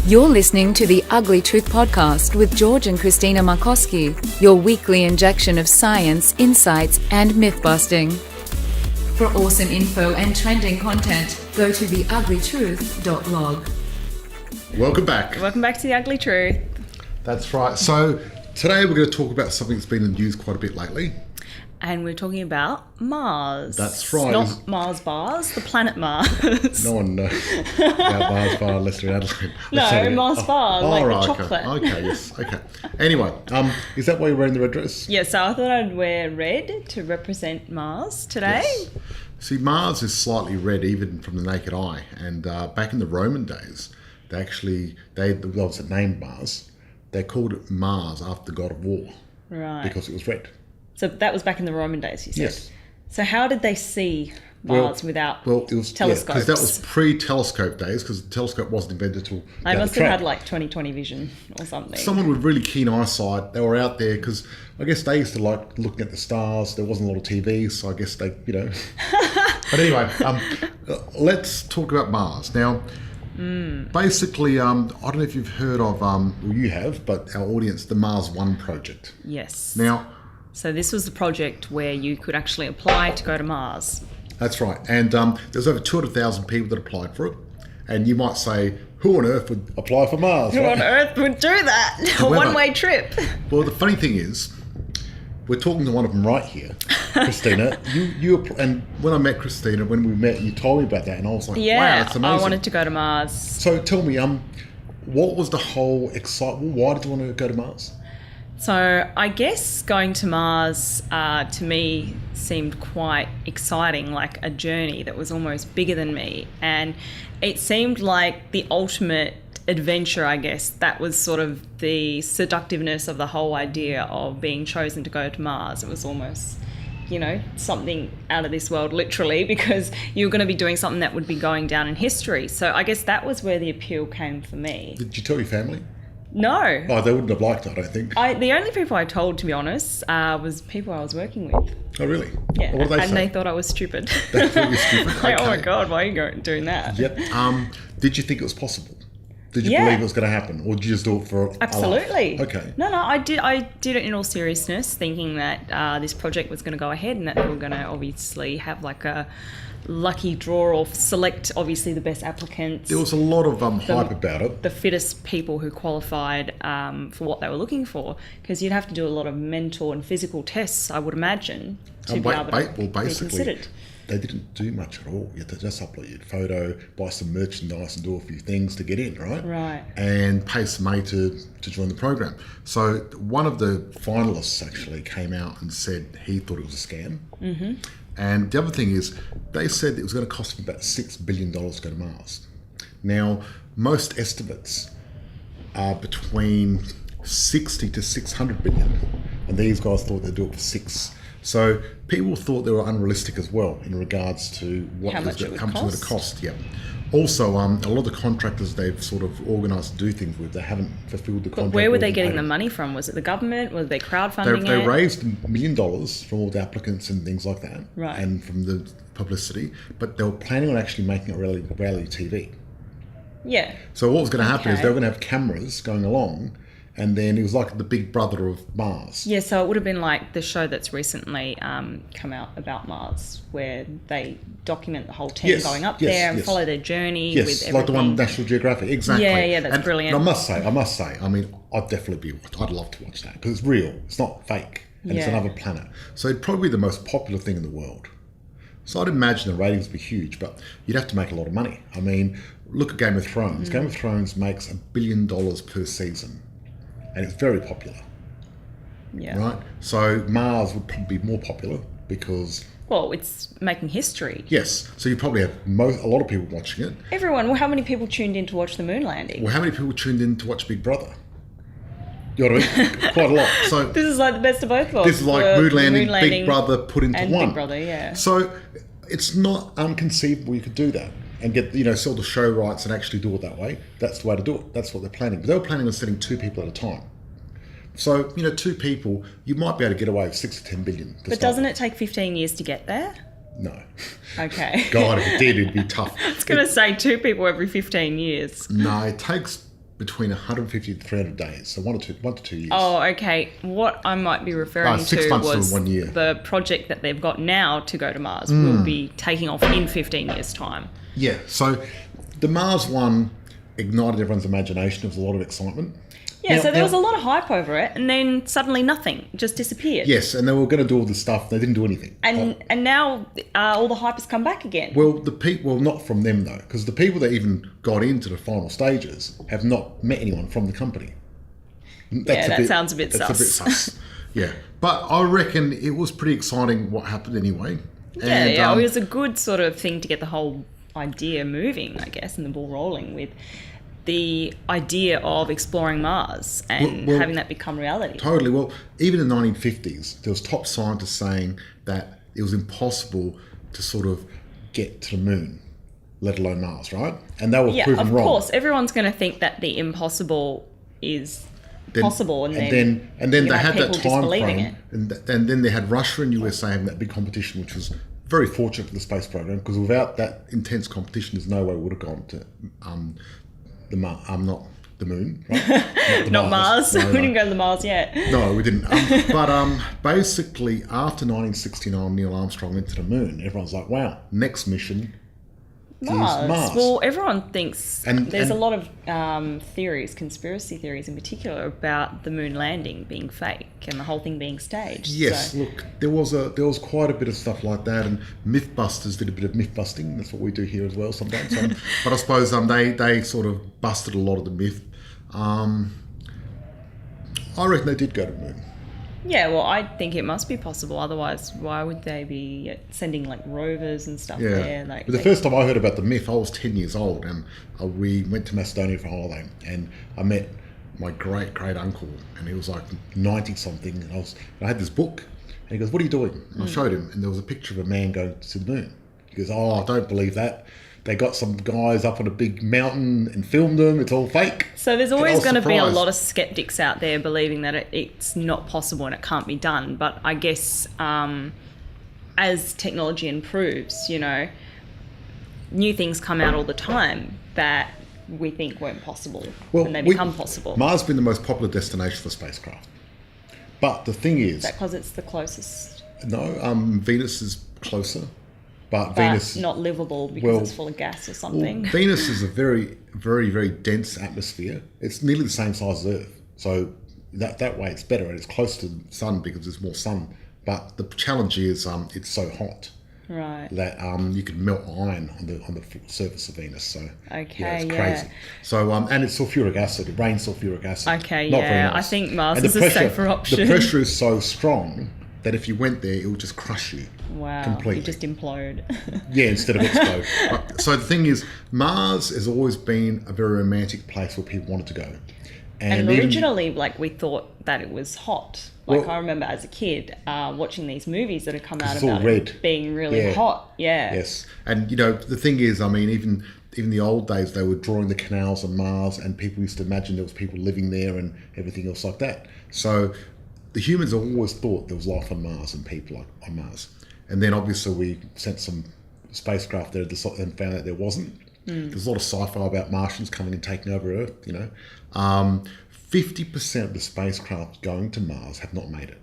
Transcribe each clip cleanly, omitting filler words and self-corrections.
You're listening to the Ugly Truth Podcast with George and Christina Markoski, your weekly injection of science, insights, and myth-busting. For awesome info and trending content, go to theuglytruth.log. Welcome back. Welcome back to The Ugly Truth. That's right. So today we're going to talk about something that's been in the news quite a bit lately. And we're talking about Mars. That's right. Not Mars bars, the planet Mars. No one knows about Mars bar unless they're in Adelaide. No, Mars bar, like right, the chocolate. Okay, yes, okay. Anyway, is that why you're wearing the red dress? Yeah, so I thought I'd wear red to represent Mars today. Yes. See, Mars is slightly red even from the naked eye. And back in the Roman days, the ones that named Mars, they called it Mars after the god of war. Right. Because it was red. So that was back in the Roman days, you said? Yes. So how did they see Mars without it was, telescopes? Because that was pre-telescope days, because the telescope wasn't invented until... They must have had like 20/20 vision or something. Someone with really keen eyesight, they were out there, because I guess they used to like looking at the stars. There wasn't a lot of TV, so I guess they, But anyway, let's talk about Mars. Now, basically, I don't know if you've heard of, well, you have, but our audience, the Mars One project. Yes. Now... So this was the project where you could actually apply to go to Mars. That's right. And there's over 200,000 people that applied for it. And you might say, who on earth would apply for Mars? Who right? on earth would do that? However, A one-way trip. Well, the funny thing is, we're talking to one of them right here, Christina. And when I met Christina, when we met, you told me about that. And I was like, wow, that's amazing. I wanted to go to Mars. So tell me, what was the whole excitement? Why did you want to go to Mars? So I guess going to Mars to me seemed quite exciting, like a journey that was almost bigger than me. And it seemed like the ultimate adventure, I guess. That was sort of the seductiveness of the whole idea of being chosen to go to Mars. It was almost, something out of this world, literally, because you were going to be doing something that would be going down in history. So I guess that was where the appeal came for me. Did you tell your family? No. Oh, they wouldn't have liked it, I don't think. The only people I told, to be honest, was people I was working with. Oh, really? Yeah. What did they say? They thought I was stupid. They thought you were stupid? Like, okay. oh my God, why are you doing that? Yep. Did you think it was possible? Did you believe it was going to happen? Or did you just do it for Absolutely. Okay. No, I did it in all seriousness, thinking that this project was going to go ahead and that they were going to obviously have like a lucky draw or select obviously the best applicants. There was a lot of hype about it. The fittest people who qualified for what they were looking for, because you'd have to do a lot of mental and physical tests, I would imagine, to be able to be considered. They didn't do much at all. You had to just upload your photo, buy some merchandise and do a few things to get in, right? Right. And pay some money to join the program. So one of the finalists actually came out and said he thought it was a scam. Mm-hmm. And the other thing is, they said it was going to cost them about $6 billion to go to Mars. Now, most estimates are between 60 to 600 billion, and these guys thought they'd do it for $6. So people thought they were unrealistic as well in regards to how much it would cost. Yeah. Also, a lot of the contractors they've sort of organised to do things with, they haven't fulfilled the contract. But where were they getting the money from? Was it the government? Was they crowdfunding They raised $1 million from all the applicants and things like that, right? And from the publicity. But they were planning on actually making it reality TV. Yeah. So what was going to happen is they were going to have cameras going along. And then it was like the Big Brother of Mars. Yeah, so it would have been like the show that's recently come out about Mars, where they document the whole team going up there and follow their journey with everything. Like the one National Geographic, exactly. Yeah, that's brilliant. And I must say, I mean, I'd love to watch that, because it's real. It's not fake. And it's another planet. So it'd probably be the most popular thing in the world. So I'd imagine the ratings would be huge, but you'd have to make a lot of money. I mean, look at Game of Thrones. Game of Thrones makes $1 billion per season. And it's very popular. Yeah. Right? So Mars would probably be more popular because... Well, it's making history. Yes. So you probably have a lot of people watching it. Everyone. Well, how many people tuned in to watch the moon landing? Well, how many people tuned in to watch Big Brother? You know what I mean? Quite a lot. So this is like the best of both worlds. This is like moon landing, Big Brother put into and one. Big Brother, yeah. So it's not unconceivable you could do that and get, sell the show rights and actually do it that way. That's the way to do it. That's what they're planning. But they were planning on sending 2 people at a time. So, 2 people, you might be able to get away with 6 to 10 billion. But doesn't it take 15 years to get there? No. Okay. God, if it did, it'd be tough. I was going to say 2 people every 15 years. No, it takes between 150 to 300 days, so 1 to 2 years. Oh, okay. What I might be referring 6 to months was to 1 year. the project that they've got now to go to Mars will be taking off in 15 years' time. Yeah, so the Mars one ignited everyone's imagination. There was a lot of excitement. Yeah, so there was a lot of hype over it, and then suddenly nothing, just disappeared. Yes, and they were going to do all this stuff. They didn't do anything. And now all the hype has come back again. Well, not from them though, because the people that even got into the final stages have not met anyone from the company. Sounds a bit sus. That's a bit sus. Yeah, but I reckon it was pretty exciting what happened anyway. It was a good sort of thing to get the whole idea moving, I guess, and the ball rolling with the idea of exploring Mars and having that become reality. Totally. Well, even in the 1950s, there was top scientists saying that it was impossible to sort of get to the moon, let alone Mars, right? And they were proven wrong. Of course. Everyone's going to think that the impossible is possible, and then they had that time frame, and then they had Russia and USA having that big competition, which was very fortunate for the space program, because without that intense competition, there's no way we would have gone to not the moon, right? Not Mars. No, we didn't go to the Mars yet. No, we didn't. But basically, after 1969, Neil Armstrong went to the moon. Everyone's like, "Wow, next mission is Mars." Well, everyone thinks there's a lot of theories, conspiracy theories in particular, about the moon landing being fake and the whole thing being staged. Yes, look, there was quite a bit of stuff like that, and Mythbusters did a bit of myth busting. That's what we do here as well sometimes. But I suppose they sort of busted a lot of the myth. I reckon they did go to the moon. Yeah, well, I think it must be possible. Otherwise, why would they be sending like rovers and stuff there? But the first time I heard about the myth, I was 10 years old, and we went to Macedonia for a holiday, and I met my great uncle, and he was like 90 something, and I had this book, and he goes, "What are you doing?" And I showed him, and there was a picture of a man going to the moon. He goes, "Oh, I don't believe that. They got some guys up on a big mountain and filmed them. It's all fake." So there's always going to be a lot of skeptics out there believing that it's not possible and it can't be done. But I guess as technology improves, new things come out all the time that we think weren't possible, and they become possible. Mars has been the most popular destination for spacecraft. But the thing is... Is that because it's the closest? No, Venus is closer. But Venus not livable because it's full of gas or something. Well, Venus is a very, very, very dense atmosphere. It's nearly the same size as Earth. So that way it's better, and it's close to the sun because there's more sun. But the challenge is it's so hot. Right. That you could melt iron on the surface of Venus. So it's crazy. So and it's sulfuric acid. It rains sulfuric acid. Okay, Not very nice. I think Mars is a safer option. The pressure is so strong that if you went there, it would just crush you. Wow. Completely. You just implode. Yeah, instead of explode. So the thing is, Mars has always been a very romantic place where people wanted to go. And originally, we thought that it was hot. I remember as a kid watching these movies that had come out about it being really hot. Yeah. Yes. And, the thing is, I mean, even the old days, they were drawing the canals on Mars, and people used to imagine there was people living there and everything else like that. So the humans always thought there was life on Mars and people on Mars. And then obviously we sent some spacecraft there and found out there wasn't. There's a lot of sci-fi about Martians coming and taking over Earth, 50% of the spacecraft going to Mars have not made it.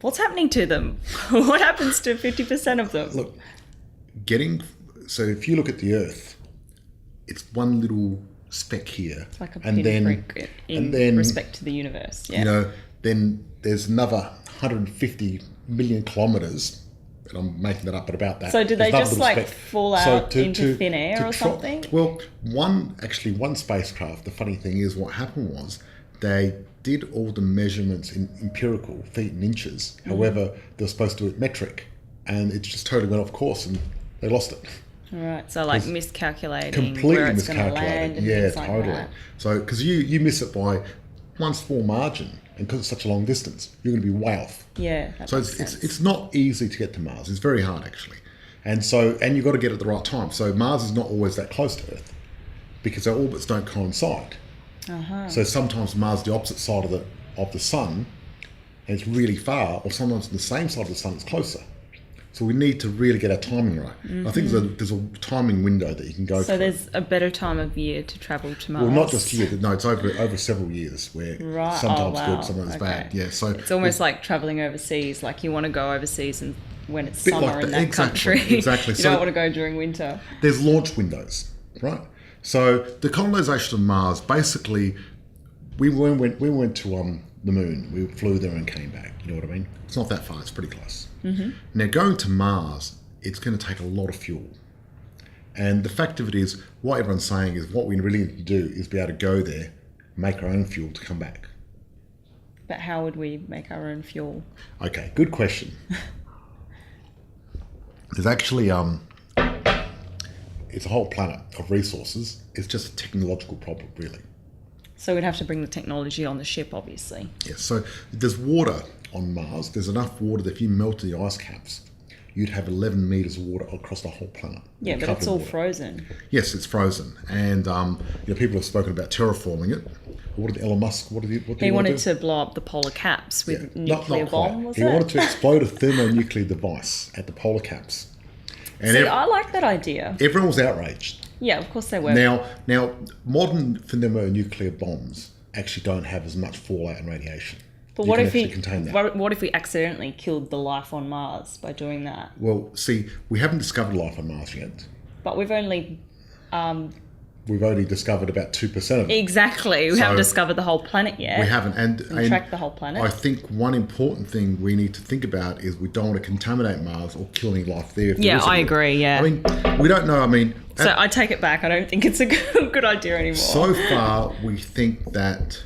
What's happening to them? What happens to 50% of them? Look, so if you look at the Earth, it's one little speck here. It's like a pinprick in respect to the universe. Yeah. Then there's another 150 million kilometres, and I'm making that up, but about that. So did they just fall out into thin air or something? Well, one spacecraft, the funny thing is what happened was they did all the measurements in empirical, feet and inches. However, they were supposed to do it metric, and it just totally went off course and they lost it. Right, so miscalculating completely where it's going to land and things like totally. That. So because you miss it by one small margin, and because it's such a long distance, you're going to be way off. Yeah, so it's not easy to get to Mars. It's very hard actually, and you've got to get it at the right time. So Mars is not always that close to Earth because our orbits don't coincide. So sometimes Mars is the opposite side of the sun, and it's really far, or sometimes on the same side of the sun, it's closer. So we need to really get our timing right. I think there's a timing window that you can go So through. there's a better time of year to travel to Mars. Well, not just here. No, it's over several years where Right. sometimes wow. good, sometimes Okay. bad. Yeah, so It's almost like traveling overseas. Like you want to go overseas and when it's Bit summer like in that. that Exactly, country. exactly. You So- don't want to go during winter. there's launch windows, right? So the colonization of Mars, basically, we went to the moon. We flew there and came back. You know what I mean? It's not that far. It's pretty close. Now going to Mars, it's going to take a lot of fuel. And the fact of it is, what everyone's saying is what we really need to do is be able to go there, make our own fuel to come back. But how would we make our own fuel? Okay, good question. There's actually it's a whole planet of resources. It's just a technological problem, really. So we'd have to bring the technology on the ship, obviously. Yes. So there's water on Mars. There's enough water that if you melted the ice caps, you'd have 11 meters of water across the whole planet. Yeah, but Covered it's all water. frozen. Yes, it's frozen, and people have spoken about terraforming it. What did Elon Musk? What did he He want wanted to to blow up the polar caps with do? nuclear Not bomb, quite. was He it? wanted to explode a thermonuclear device at the polar caps, and See, I like that idea. everyone was outraged. Yeah, of course they were. Now, modern thermonuclear bombs actually don't have as much fallout and radiation. But You what can if actually contain that. what if we accidentally killed the life on Mars by doing that? Well, see, we haven't discovered life on Mars yet. But we've only We've only discovered about 2% of it. exactly we So- haven't discovered the whole planet yet. We haven't, and tracked the whole planet. I think one important thing we need to think about is we don't want to contaminate Mars or kill any life there. If there Yeah, is I any. agree, yeah. I mean, we don't know. I mean, So I take it back. I don't think it's a good idea anymore. so far we think that.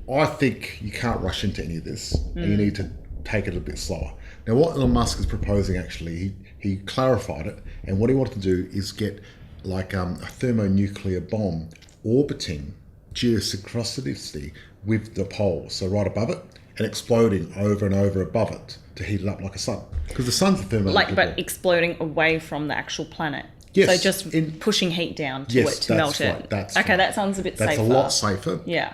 I think you can't rush into any of this, and you need to take it a bit slower. Now, what Elon Musk is proposing, actually, he clarified it, and what he wanted to do is get like a thermonuclear bomb orbiting geosynchronicity with the pole, so right above it, and exploding over and over above it to heat it up like a sun, because the sun's a thermonuclear but bomb. exploding away from the actual planet. Yes, So just pushing heat down to Yes, it to that's melt right, it. that's okay, right. that sounds a bit That's safer. a lot safer. Yeah.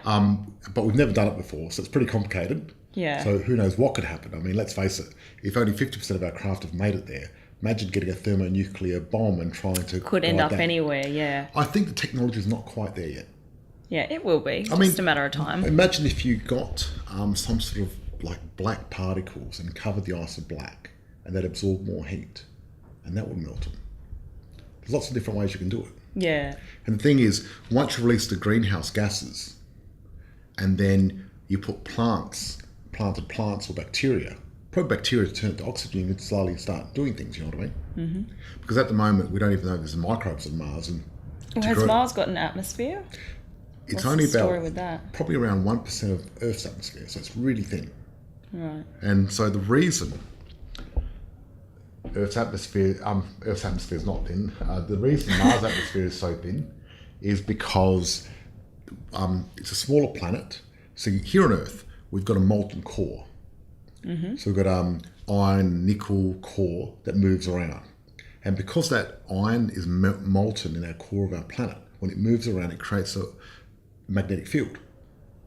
But we've never done it before, so it's pretty complicated. Yeah. So who knows what could happen? I mean, let's face it. If only 50% of our craft have made it there, imagine getting a thermonuclear bomb and trying to Could end guide up that. anywhere, yeah. I think the technology is not quite there yet. Yeah, it will be. I mean, Just a matter of time. Imagine if you got some sort of like black particles and covered the ice with black, and that absorbed more heat, and that would melt them. There's lots of different ways you can do it. Yeah. And the thing is, once you release the greenhouse gases, and then you put planted plants or bacteria, probably bacteria to turn it to oxygen, you can slowly start doing things, you know what I mean? Mm-hmm. Because at the moment, we don't even know there's microbes on Mars. And Well, has Mars got an atmosphere? it's What's only the story about with that? probably around 1% of Earth's atmosphere, so it's really thin. Right. And so the reason Earth's atmosphere is not thin. The reason Mars' atmosphere is so thin is because it's a smaller planet. So here on Earth, we've got a molten core. Mm-hmm. So we've got iron, nickel core that moves around. And because that iron is molten in our core of our planet, when it moves around, it creates a magnetic field.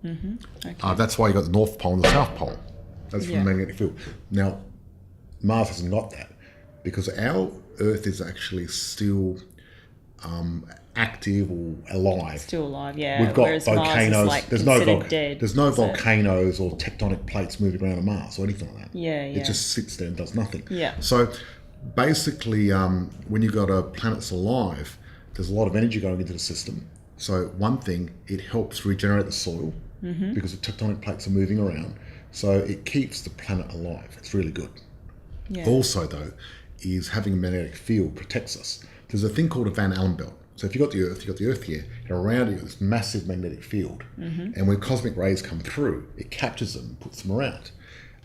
Mm-hmm. Okay. That's why you got the North Pole and the South Pole. That's from Yeah. the magnetic field. Now, Mars hasn't got that because our Earth is actually still active or alive. Still alive, yeah. We've got Whereas volcanoes. Mars is like there's no considered dead. There's no is it? volcanoes or tectonic plates moving around on Mars or anything like that. Yeah, yeah. It just sits there and does nothing. Yeah. So basically, when you've got a planet that's alive, there's a lot of energy going into the system. So one thing, it helps regenerate the soil because the tectonic plates are moving around. So it keeps the planet alive. It's really good. Yeah. Also, though, is having a magnetic field protects us. There's a thing called a Van Allen belt. So if you've got the Earth here, and around it, you've got this massive magnetic field. And when cosmic rays come through, it captures them and puts them around.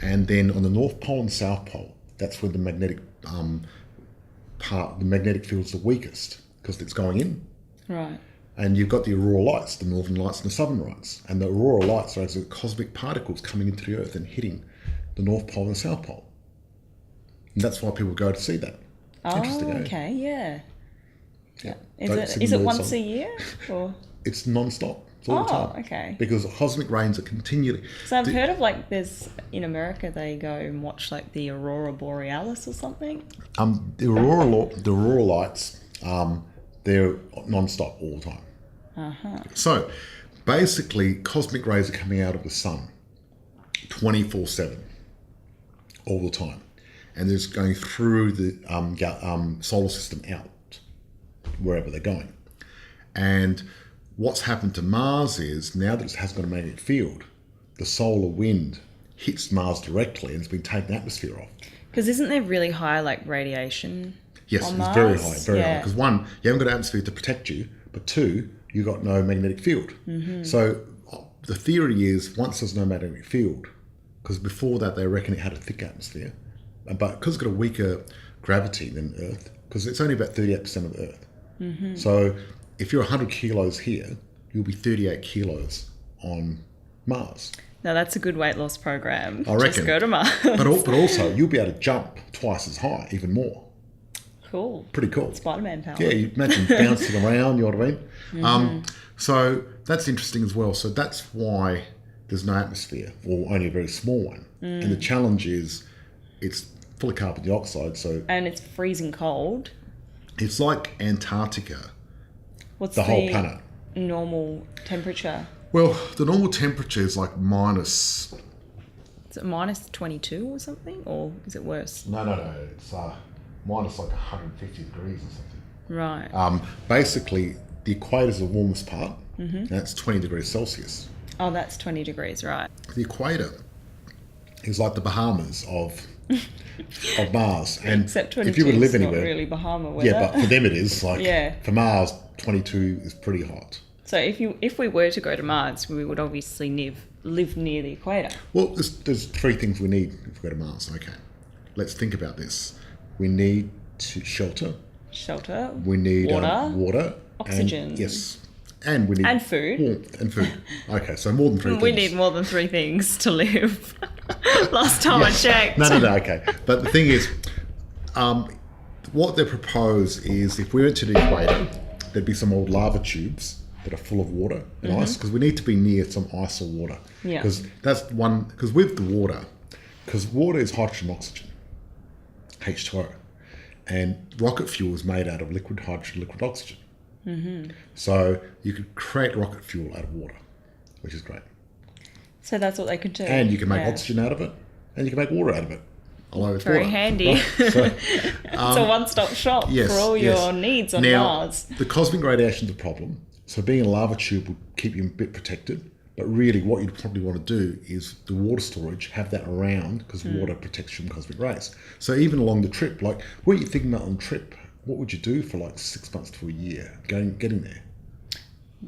And then on the North Pole and South Pole, that's where the magnetic field is the weakest because it's going in. Right. And you've got the aurora lights, the northern lights and the southern lights. And the aurora lights are actually cosmic particles coming into the Earth and hitting the North Pole and the South Pole. And that's why people go to see that. Oh, Interesting, eh? okay, yeah. Yeah. Is Don't it sing is it the once song. a year or It's non-stop. It's all the Oh, time. okay. Because cosmic rays are continually... So I've heard of like there's in America they go and watch like the aurora borealis or something. The aurora lights, they're non-stop all the time. Uh-huh. So basically, cosmic rays are coming out of the sun 24/7 all the time. And they're just going through the solar system out, wherever they're going. And what's happened to Mars is, now that it has got a magnetic field, the solar wind hits Mars directly and it's been taking the atmosphere off. Because isn't there really high like radiation? Yes, on it's Mars? very high. Because one, you haven't got an atmosphere to protect you, but two, you've got no magnetic field. Mm-hmm. So the theory is, once there's no magnetic field, because before that they reckon it had a thick atmosphere, but because it's got a weaker gravity than Earth, because it's only about 38% of Earth. Mm-hmm. So if you're 100 kilos here, you'll be 38 kilos on Mars. Now that's a good weight loss program. I reckon. Just go to Mars. But also, you'll be able to jump twice as high, even more. Cool. Pretty cool. Spider-Man power. Yeah, you imagine bouncing around, you know what I mean? Mm-hmm. So that's interesting as well. So that's why there's no atmosphere, or only a very small one. And the challenge is it's full of carbon dioxide. And it's freezing cold. It's like Antarctica. What's the whole planet? Normal temperature? Well, the normal temperature is like minus... Is it minus 22 or something? Or is it worse? No. It's minus like 150 degrees or something. Right. Basically, the equator is the warmest part. Mm-hmm. And that's 20 degrees Celsius. Oh, that's 20 degrees, right. The equator is like the Bahamas of Mars. And except 22 if you would live is anywhere, not really Bahama weather. Yeah, but for them it is. Like, yeah. For Mars, 22 is pretty hot. So if we were to go to Mars, we would obviously live near the equator. Well, there's three things we need if we go to Mars. Okay, let's think about this. We need shelter. Shelter. We need water. Oxygen. And, yes. And we need... And food. Warmth and food. Okay, so more than three things. We need more than three things to live. Last time I checked. No, okay. But the thing is, what they propose is if we went to the equator, there'd be some old lava tubes that are full of water and ice, because we need to be near some ice or water. Yeah. Because that's one... Because with the water, because water is hydrogen and oxygen, H2O, and rocket fuel is made out of liquid hydrogen, liquid oxygen. Mm-hmm. So you could create rocket fuel out of water, which is great. So that's what they could do. And you can make oxygen out of it, and you can make water out of it. Although it's very water, handy. right? So, it's a one-stop shop for all your needs on Mars. The cosmic radiation is a problem. So being in a lava tube will keep you a bit protected. But really what you'd probably want to do is the water storage, have that around, because water protects you from cosmic rays. So even along the trip, like what are you thinking about on the trip? What would you do for like 6 months to a year getting there?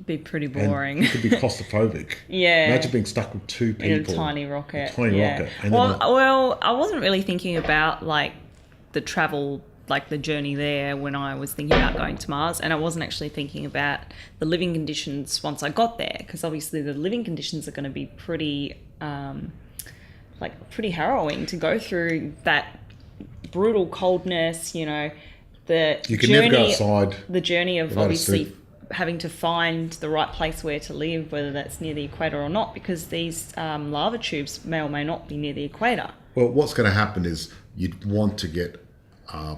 Be pretty boring. And it could be claustrophobic. Yeah. Imagine being stuck with two people. In a tiny rocket. rocket. And well, I wasn't really thinking about like the travel, like the journey there when I was thinking about going to Mars, and I wasn't actually thinking about the living conditions once I got there, because obviously the living conditions are going to be pretty harrowing to go through. That brutal coldness, you know, you can never go outside. The journey of obviously having to find the right place where to live, whether that's near the equator or not, because these lava tubes may or may not be near the equator. Well, what's going to happen is you'd want to get a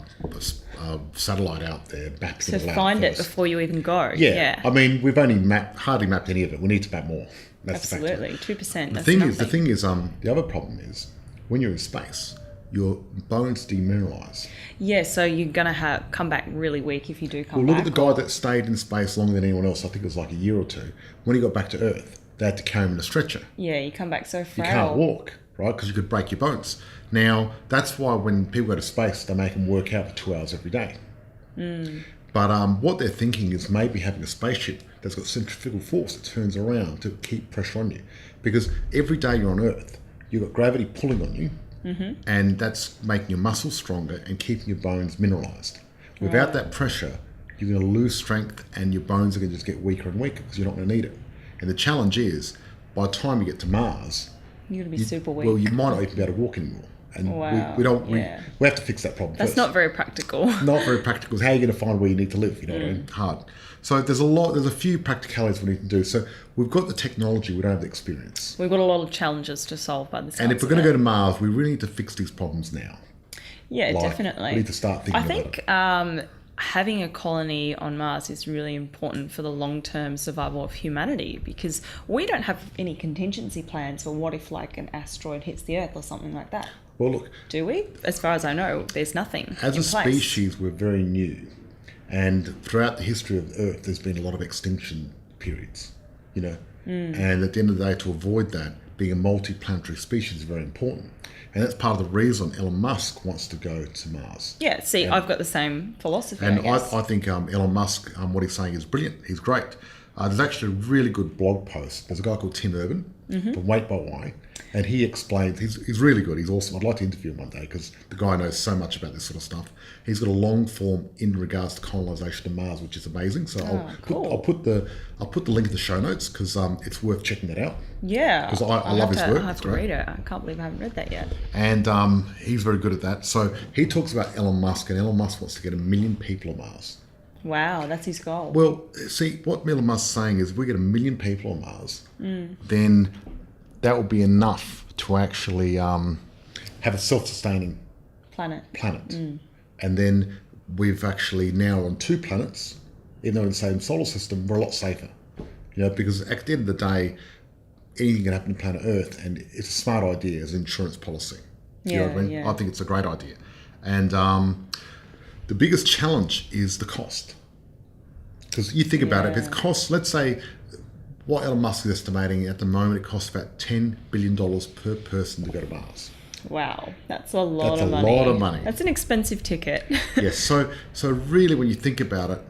satellite out there mapping to find it before you even go. Yeah. I mean, we've only hardly mapped any of it. We need to map more. That's absolutely 2%. The thing is, the other problem is when you're in space, your bones demineralize. Yeah, so you're going to come back really weak if you do come back. Well, look at the guy that stayed in space longer than anyone else. I think it was like a year or two. When he got back to Earth, they had to carry him in a stretcher. Yeah, you come back so frail. You can't walk, right? Because you could break your bones. Now, that's why when people go to space, they make them work out for 2 hours every day. But what they're thinking is maybe having a spaceship that's got centrifugal force that turns around to keep pressure on you. Because every day you're on Earth, you've got gravity pulling on you, and that's making your muscles stronger and keeping your bones mineralized. Without that pressure, you're going to lose strength and your bones are going to just get weaker and weaker because you're not going to need it. And the challenge is, by the time you get to Mars, you're going to be super weak. Well, you might not even be able to walk anymore. And Wow. we have to fix that problem That's first. not very practical. Not very practical. How are you going to find where you need to live? You know what I mean? Hard. So there's a few practicalities we need to do. So we've got the technology, we don't have the experience. We've got a lot of challenges to solve by the sounds And if we're of going to it. go to Mars, we really need to fix these problems now. Yeah, Like, definitely. we need to start thinking I about think it. having a colony on Mars is really important for the long-term survival of humanity, because we don't have any contingency plans for what if like an asteroid hits the Earth or something like that. Well, look, Do we? As far as I know, there's nothing as in a place. species, we're very new. And throughout the history of Earth, there's been a lot of extinction periods, you know. And at the end of the day, to avoid that, being a multi-planetary species is very important. And that's part of the reason Elon Musk wants to go to Mars. Yeah, see, I've got the same philosophy, And I guess. I think Elon Musk, what he's saying is brilliant. He's great. There's actually a really good blog post. There's a guy called Tim Urban from Wait by Why, and he explains, he's really good. He's awesome. I'd like to interview him one day because the guy knows so much about this sort of stuff. He's got a long form in regards to colonization of Mars, which is amazing. So cool. I'll put the link in the show notes because it's worth checking that out. Yeah. 'Cause I I'll love have his to- work. I have It's to great. read it. I can't believe I haven't read that yet. And he's very good at that. So he talks about Elon Musk, and Elon Musk wants to get 1 million people on Mars. Wow, that's his goal. Well, see, what Elon Musk's saying is if we get 1 million people on Mars, then that will be enough to actually have a self-sustaining Planet. planet. And then we've actually now on 2 planets, even though in the same solar system, we're a lot safer. You know, because at the end of the day, anything can happen to planet Earth, and it's a smart idea as an insurance policy. You know what I mean? Yeah. I think it's a great idea. And the biggest challenge is the cost. Because you think about it, if it costs, let's say, what Elon Musk is estimating at the moment, it costs about $10 billion per person to go to Mars. Wow, that's a lot That's of a money. lot of money. That's an expensive ticket. Yes, so really when you think about it,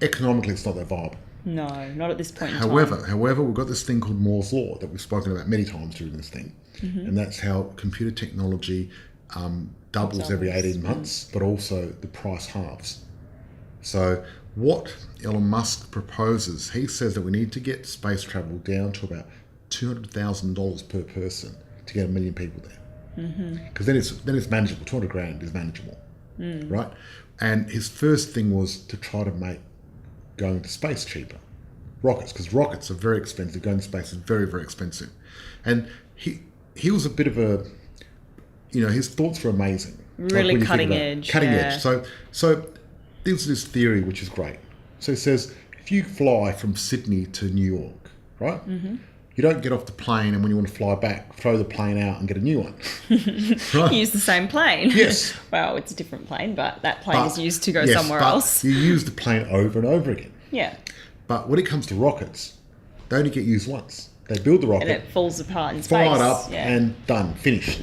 economically it's not that viable. No, not at this point in However, time. we've got this thing called Moore's Law that we've spoken about many times during this thing. And that's how computer technology doubles every 18 months, but also the price halves. So what Elon Musk proposes, he says that we need to get space travel down to about $200,000 per person to get 1 million people there. Because then it's manageable. 200 grand is manageable, right? And his first thing was to try to make going to space cheaper. Rockets, because rockets are very expensive. Going to space is very, very expensive. And he was a bit of a, you know, his thoughts were amazing. Really when you think cutting about it. edge, Cutting yeah. edge. So there's this theory which is great. So it says if you fly from Sydney to New York, right? You don't get off the plane and when you want to fly back, throw the plane out and get a new one. Right? Use the same plane. Yes. Well, it's a different plane, but that plane But- is used to go yes, somewhere but else. You use the plane over and over again. Yeah. But when it comes to rockets, they only get used once. They build the rocket, And it falls apart in space. fire it up, yeah. and done, finished.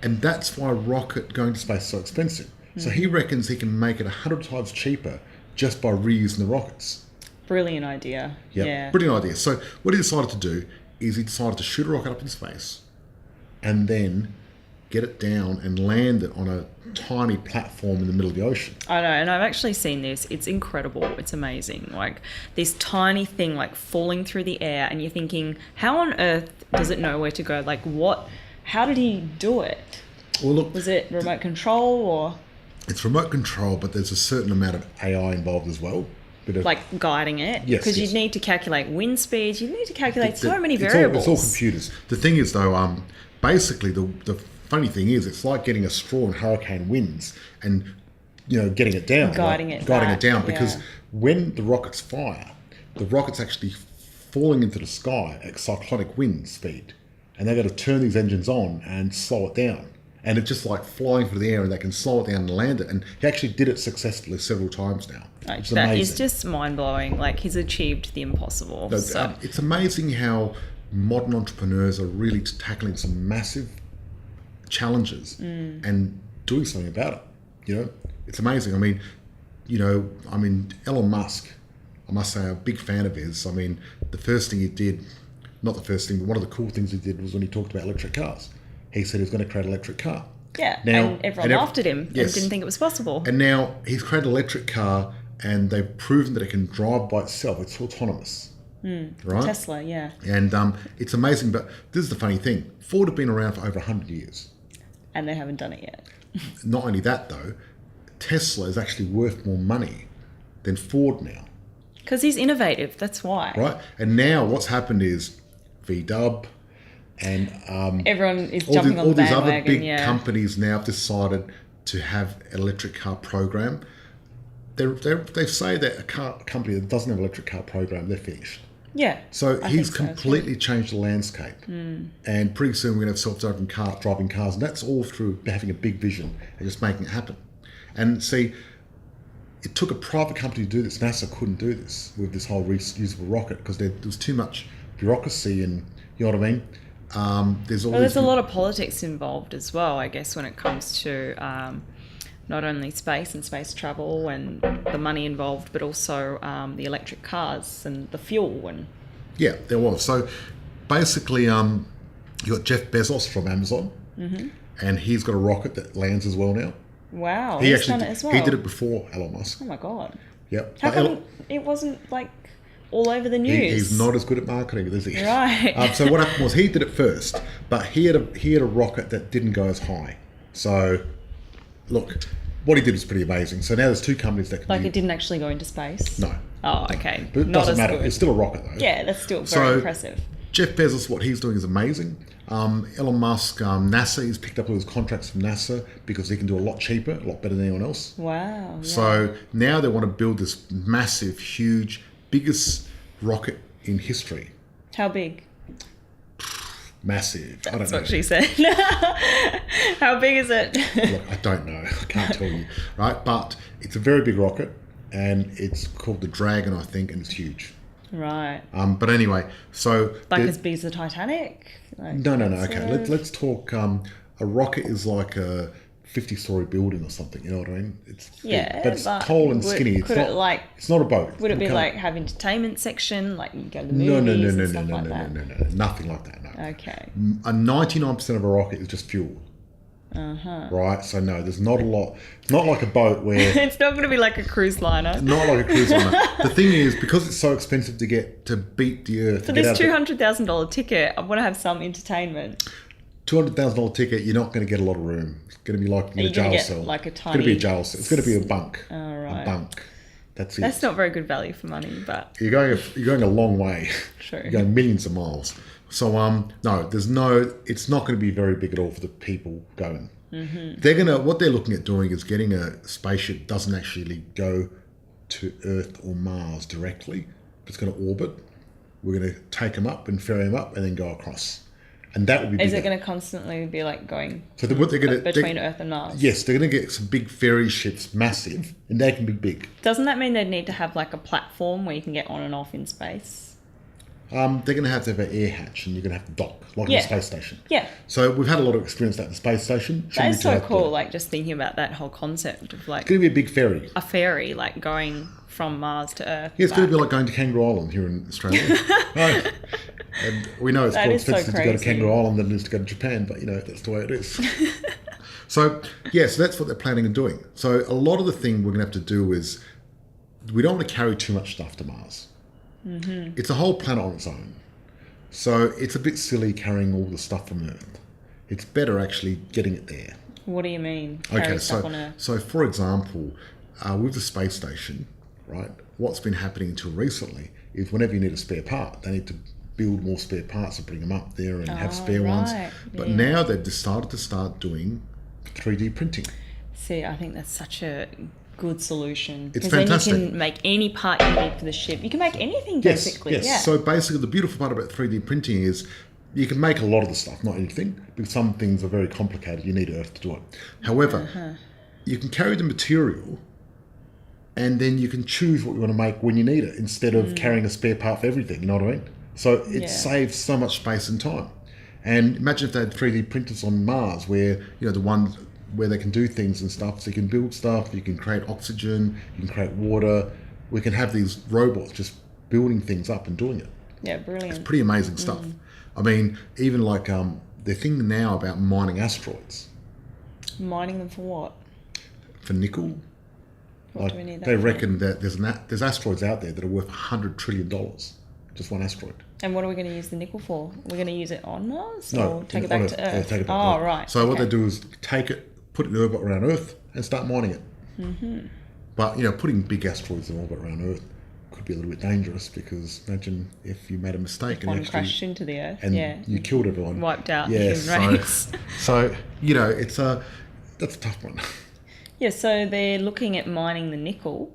And that's why rocket going to space is so expensive. So he reckons he can make it 100 times cheaper just by reusing the rockets. Brilliant idea. Yep. Yeah. Brilliant idea. So what he decided to do is he decided to shoot a rocket up in space and then get it down and land it on a tiny platform in the middle of the ocean. I know, and I've actually seen this. It's incredible. It's amazing. Like this tiny thing like falling through the air and you're thinking, how on earth does it know where to go? Like how did he do it? Well, look, Was it remote control or it's remote control, but there's a certain amount of AI involved as well. Bit of, like guiding it? Yes, Because yes. you'd need to calculate wind speeds. You'd need to calculate so many it's variables. all computers. The thing is, though, basically the funny thing is, it's like getting a straw in hurricane winds and getting it down, Guiding it guiding back, it down. Because yeah. when the rockets fire, the rocket's actually falling into the sky at cyclonic wind speed, and they've got to turn these engines on and slow it down. And it's just like flying through the air, and they can slow it down and land it. And he actually did it successfully several times now. Like, It's that amazing. is just mind blowing. Like he's achieved the impossible. No, So it's amazing how modern entrepreneurs are really tackling some massive challenges and doing something about it. It's amazing. I mean, Elon Musk, I must say, I'm a big fan of his. I mean, the first thing he did, not the first thing, but one of the cool things he did was when he talked about electric cars. He said he was going to create an electric car. yeah, Now- and everyone and laughed at him yes. and didn't think it was possible. And now he's created an electric car, and they've proven that it can drive by itself. It's autonomous, right? Tesla, yeah. And it's amazing. But this is the funny thing: Ford have been around for over 100 years. And they haven't done it yet. Not only that, though, Tesla is actually worth more money than Ford now. Because he's innovative, that's why. Right? And now what's happened is VW and Everyone is jumping on the bandwagon. All these other big companies now have decided to have an electric car program. They say that a company that doesn't have an electric car program, they're finished. Yeah. So he's completely changed the landscape. And pretty soon we're going to have self-driving cars. And that's all through having a big vision and just making it happen. And see, it took a private company to do this. NASA couldn't do this with this whole reusable rocket because there was too much bureaucracy and, you know what I mean? There's a lot of politics involved as well, I guess, when it comes to not only space and space travel and the money involved, but also the electric cars and the fuel. And yeah, there was. So basically, you got Jeff Bezos from Amazon, and he's got a rocket that lands as well now. Wow, he's done it as well. He did it before Elon Musk. Oh my God. Yep. How come it wasn't like all over the news? He's not as good at marketing, is he? Right. So what happened was he did it first, but he had a rocket that didn't go as high. So look, what he did was pretty amazing. So now there's two companies that can it didn't actually go into space? No. Oh, okay. But it not doesn't as matter. good. It's still a rocket though. Yeah, that's still very impressive. Jeff Bezos, what he's doing is amazing. Elon Musk, NASA, he's picked up all his contracts from NASA because he can do a lot cheaper, a lot better than anyone else. Wow. Yeah. So now they want to build this massive, huge, biggest rocket in history. How big? Massive. I don't know. That's what she said. How big is it? Look, I don't know. I can't tell you. Right? But it's a very big rocket and it's called the Dragon, I think, and it's huge. Right. But anyway, so... as big as the Titanic? No. Okay, let's talk... a rocket is like a 50-story building or something, you know what I mean? It's big, but it's tall and skinny. It's not a boat. Would it be like have entertainment section, like you go to the movies and stuff like that? No. Nothing like that, no. Okay. 99% of a rocket is just fuel. Right? So no, there's not a lot. It's not like a boat where... It's not going to be like a cruise liner. Not like a cruise liner. The thing is, because it's so expensive to beat the Earth... For this $200,000 ticket, I want to have some entertainment. $200,000 ticket, you're not going to get a lot of room. It's going to be like in a jail cell. Like a It's going to be a jail cell. It's going to be a bunk. Oh, right. A bunk. That's it. That's not very good value for money, but... You're going a long way. True. You're going millions of miles. So, no, it's not going to be very big at all for the people going. What they're looking at doing is getting a spaceship that doesn't actually go to Earth or Mars directly. It's going to orbit. We're going to take them up and ferry them up and then go across. And that would be bigger. Is it going to constantly be like going between Earth and Mars? Yes, they're going to get some big ferry ships, massive, and they can be big. Doesn't that mean they'd need to have like a platform where you can get on and off in space? They're going to have an air hatch and you're going to have to dock, like in the space station. Yeah. So we've had a lot of experience at the space station. That is so cool, like just thinking about that whole concept of like... It's going to be a big ferry. A ferry, like going from Mars to Earth. Yeah, it's going to be like going to Kangaroo Island here in Australia. Right. And we know it's more expensive to go to Kangaroo Island than it is to go to Japan, but that's the way it is. So that's what they're planning on doing. So a lot of the thing we're going to have to do is we don't want to carry too much stuff to Mars. It's a whole planet on its own. So it's a bit silly carrying all the stuff from Earth. It's better actually getting it there. What do you mean? So for example, with the space station, right, what's been happening until recently is whenever you need a spare part, they need to build more spare parts and bring them up there and have spare ones. But now they've decided to start doing 3D printing. See, I think that's such a good solution. It's fantastic. Then you can make any part you need for the ship. You can make anything basically. Yes. Yeah. So basically the beautiful part about 3D printing is you can make a lot of the stuff, not anything, because some things are very complicated. You need Earth to do it. However, you can carry the material and then you can choose what you want to make when you need it instead of carrying a spare part for everything, you know what I mean? So it saves so much space and time. And imagine if they had 3D printers on Mars where, the ones where they can do things and stuff. So you can build stuff, you can create oxygen, you can create water. We can have these robots just building things up and doing it. Yeah, brilliant. It's pretty amazing stuff. I mean, even like they're thinking now about mining asteroids. Mining them for what? For nickel. What do we need that they for? reckon that there's asteroids out there that are worth $100 trillion. just one asteroid. And what are we going to use the nickel for? We're going to use it on Mars or take it on back to Earth? Yeah, take it back to Earth. Right. So what they do is take it, put it in orbit around Earth, and start mining it. Mm-hmm. But putting big asteroids in orbit around Earth could be a little bit dangerous, because imagine if you made a mistake and one crashed into the Earth, and you killed everyone, wiped out the human race. So that's a tough one. Yeah. So they're looking at mining the nickel.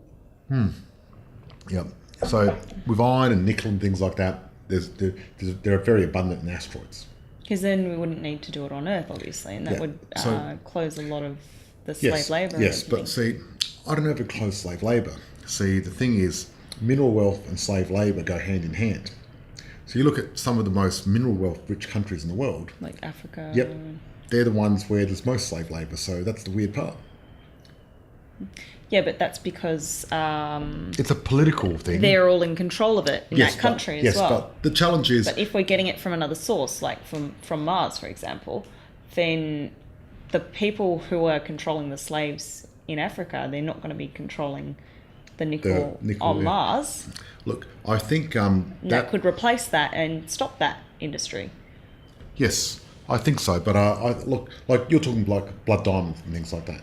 Yep. So with iron and nickel and things like that, they're very abundant in asteroids. Because then we wouldn't need to do it on Earth, obviously, and that would close a lot of the slave labour. Yes, but see, I don't know if it close slave labour. See, the thing is, mineral wealth and slave labour go hand in hand. So you look at some of the most mineral wealth rich countries in the world. Like Africa. Yep. They're the ones where there's most slave labour, so that's the weird part. Yeah, but that's because it's a political thing. They're all in control of it in that country as well. Yes, but the challenge is... But if we're getting it from another source, like from Mars, for example, then the people who are controlling the slaves in Africa, they're not going to be controlling the nickel on Mars. Look, I think... that could replace that and stop that industry. Yes, I think so. But look, like you're talking like blood diamonds and things like that.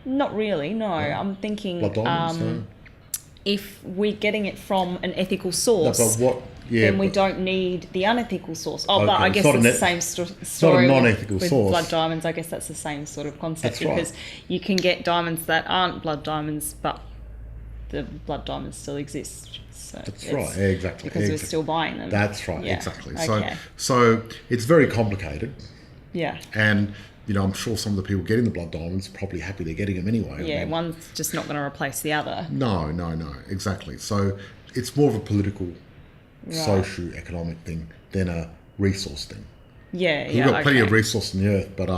Not really, no. I'm thinking if we're getting it from an ethical source, then we don't need the unethical source. Oh, but I guess it's the same story. It's not a non-ethical with source. Blood diamonds, I guess that's the same sort of concept. That's right. Because you can get diamonds that aren't blood diamonds, but the blood diamonds still exist. So that's right, exactly. Because we're still buying them. That's right, yeah. exactly. Okay. So it's very complicated. Yeah. And... I'm sure some of the people getting the blood diamonds are probably happy they're getting them anyway. Yeah, one's just not going to replace the other. No, exactly. So it's more of a political, socio-economic thing than a resource thing. Yeah, We've got plenty of resource in the Earth, but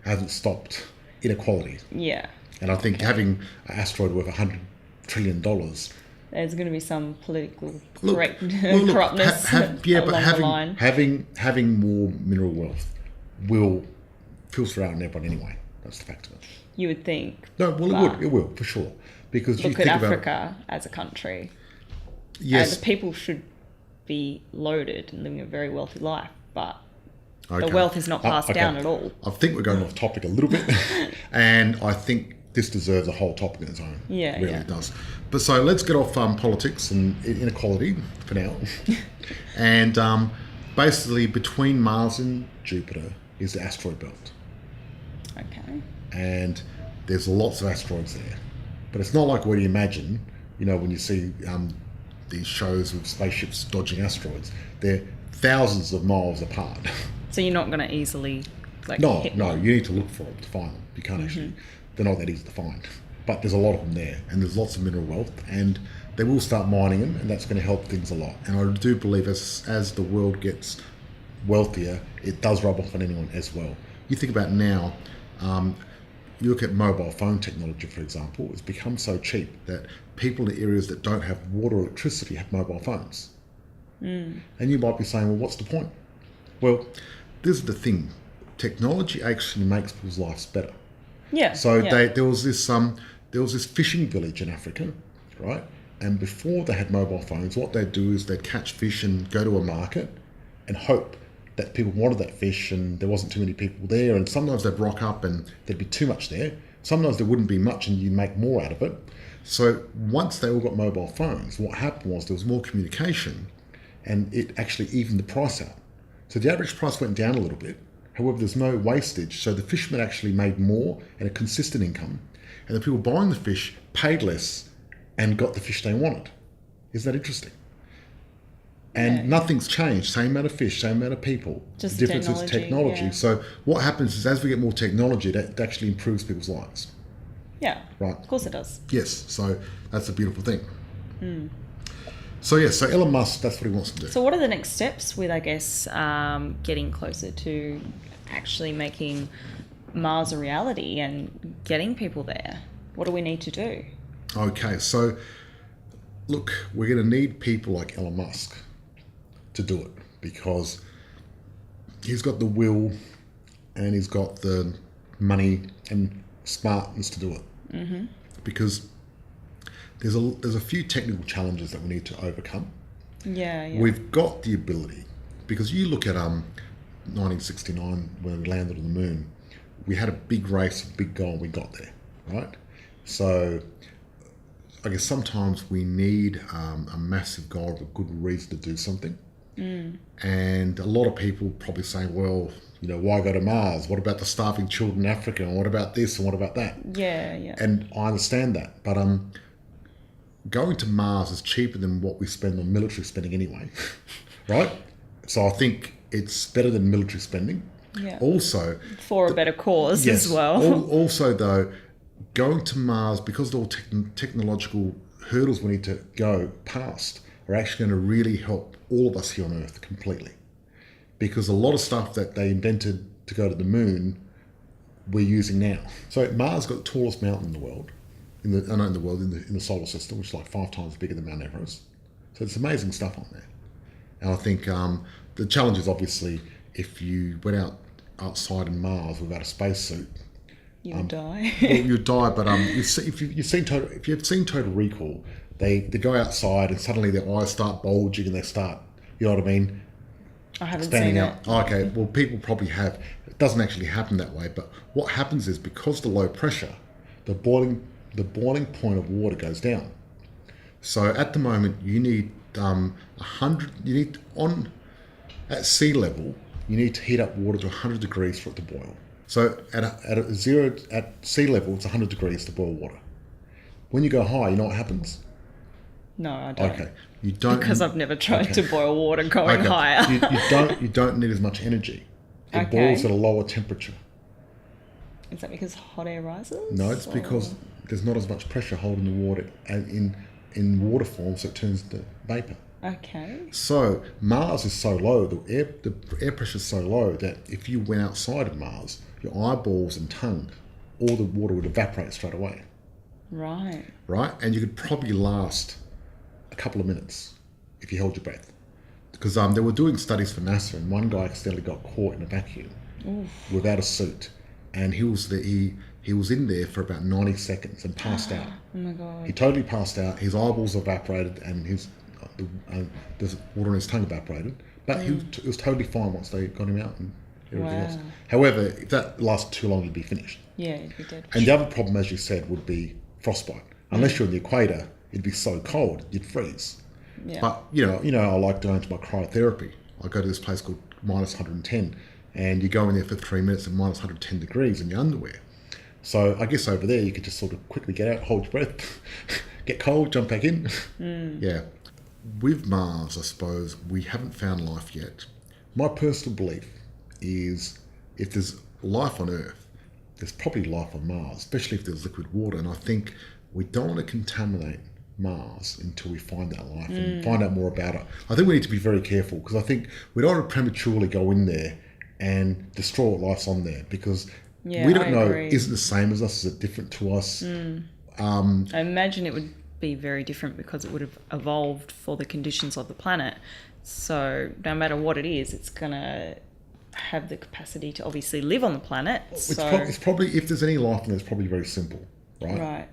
hasn't stopped inequality. Yeah. And I think having an asteroid worth $100 trillion... There's going to be some political corruptness along the line. Having more mineral wealth will... filter out on everyone anyway. That's the fact of it. You would think. No, well, it will for sure. Because look at Africa as a country. Yes, the people should be loaded and living a very wealthy life, but the wealth is not passed down at all. I think we're going off topic a little bit, and I think this deserves a whole topic in its own. Yeah, it really does. But so let's get off politics and inequality for now, and basically between Mars and Jupiter is the asteroid belt. Okay. And there's lots of asteroids there. But it's not like what you imagine, when you see these shows with spaceships dodging asteroids. They're thousands of miles apart. So you're not going to easily hit one? You need to look for them to find them. You can't actually, they're not that easy to find. But there's a lot of them there, and there's lots of mineral wealth, and they will start mining them, and that's going to help things a lot. And I do believe as the world gets wealthier, it does rub off on anyone as well. You think about now, you look at mobile phone technology, for example, it's become so cheap that people in areas that don't have water or electricity have mobile phones. And you might be saying, well, what's the point? Well, this is the thing. Technology actually makes people's lives better. Yeah. So there was this fishing village in Africa, right? And before they had mobile phones, what they'd do is they'd catch fish and go to a market and hope that people wanted that fish and there wasn't too many people there, and sometimes they'd rock up and there'd be too much there. Sometimes there wouldn't be much and you'd make more out of it. So once they all got mobile phones, what happened was there was more communication and it actually evened the price out. So the average price went down a little bit. However, there's no wastage, so the fishermen actually made more and a consistent income, and the people buying the fish paid less and got the fish they wanted. Isn't that interesting? And nothing's changed. Same amount of fish, same amount of people. Just the difference is technology. Yeah. So what happens is as we get more technology, that actually improves people's lives. Yeah. Right. Of course it does. Yes. So that's a beautiful thing. So Elon Musk, that's what he wants to do. So what are the next steps with, I guess, getting closer to actually making Mars a reality and getting people there? What do we need to do? Okay. So look, we're going to need people like Elon Musk to do it, because he's got the will and he's got the money and smartness to do it. Because there's a few technical challenges that we need to overcome. Yeah. We've got the ability, because you look at 1969 when we landed on the moon, we had a big race, a big goal, we got there, right? So I guess sometimes we need a massive goal, a good reason to do something. And a lot of people probably saying, well, why go to Mars? What about the starving children in Africa? And what about this? And what about that? Yeah. And I understand that. But going to Mars is cheaper than what we spend on military spending anyway, right? So I think it's better than military spending. Yeah. Also, for a better cause as well. Also, though, going to Mars, because of all technological hurdles we need to go past, are actually going to really help all of us here on Earth completely. Because a lot of stuff that they invented to go to the moon, we're using now. So Mars got the tallest mountain in the world, in the solar system, which is like 5 times bigger than Mount Everest. So it's amazing stuff on there. And I think the challenge is obviously if you went outside in Mars without a spacesuit, you would die. Well, you'd die. But if you've seen Total Recall, they go outside and suddenly their eyes start bulging and they start, you know what I mean? I haven't Expanding seen out. it. Oh, okay, well, people probably have. It doesn't actually happen that way, but what happens is because of the low pressure, the boiling point of water goes down. So at the moment, you need 100. You need at sea level, you need to heat up water to 100 degrees for it to boil. So at sea level, it's 100 degrees to boil water. When you go high, you know what happens? No, I don't. Okay, you don't, because I've never tried to boil water going higher. you don't need as much energy. It Okay. boils at a lower temperature. Is that because hot air rises? No, it's because there's not as much pressure holding the water in water form, so it turns to vapor. Okay. So Mars is so low, the air pressure is so low that if you went outside of Mars, your eyeballs and tongue, all the water would evaporate straight away. Right. Right? And you could probably last a couple of minutes if you held your breath. Because they were doing studies for NASA, and one guy accidentally got caught in a vacuum without a suit, and he was in there for about 90 seconds and passed out. Oh my god. He totally passed out. His eyeballs evaporated, and the water in his tongue evaporated. But he was totally fine once they got him out and everything else. However, if that lasted too long, he'd be finished. Yeah, he'd be dead. And the other problem, as you said, would be frostbite. Unless you're in the equator, it'd be so cold you'd freeze. Yeah. But I like going to my cryotherapy. I go to this place called minus 110, and you go in there for 3 minutes at minus 110 degrees in your underwear. So I guess over there you could just sort of quickly get out, hold your breath, get cold, jump back in. Yeah. With Mars, I suppose, we haven't found life yet. My personal belief is if there's life on Earth, there's probably life on Mars, especially if there's liquid water. And I think we don't want to contaminate Mars until we find that life and find out more about it. I think we need to be very careful, because I think we don't want to prematurely go in there and destroy what life's on there, because we don't know, is it the same as us, is it different to us? I imagine it would be very different because it would have evolved for the conditions of the planet. So no matter what it is, it's going to have the capacity to obviously live on the planet. It's probably, if there's any life in there, it's probably very simple, right? Right.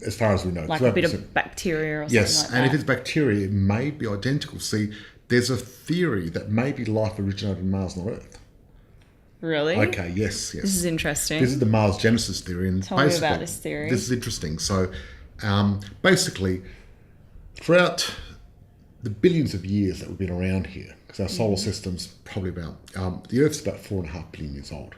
As far as we know. Like a bit of bacteria or something like that. Yes, and if it's bacteria, it may be identical. See, there's a theory that maybe life originated on Mars, not Earth. Really? Okay, yes. This is interesting. This is the Mars Genesis theory. And Tell me about this theory. This is interesting. So, basically, throughout the billions of years that we've been around here, because our solar system's probably about, the Earth's about 4.5 billion years old.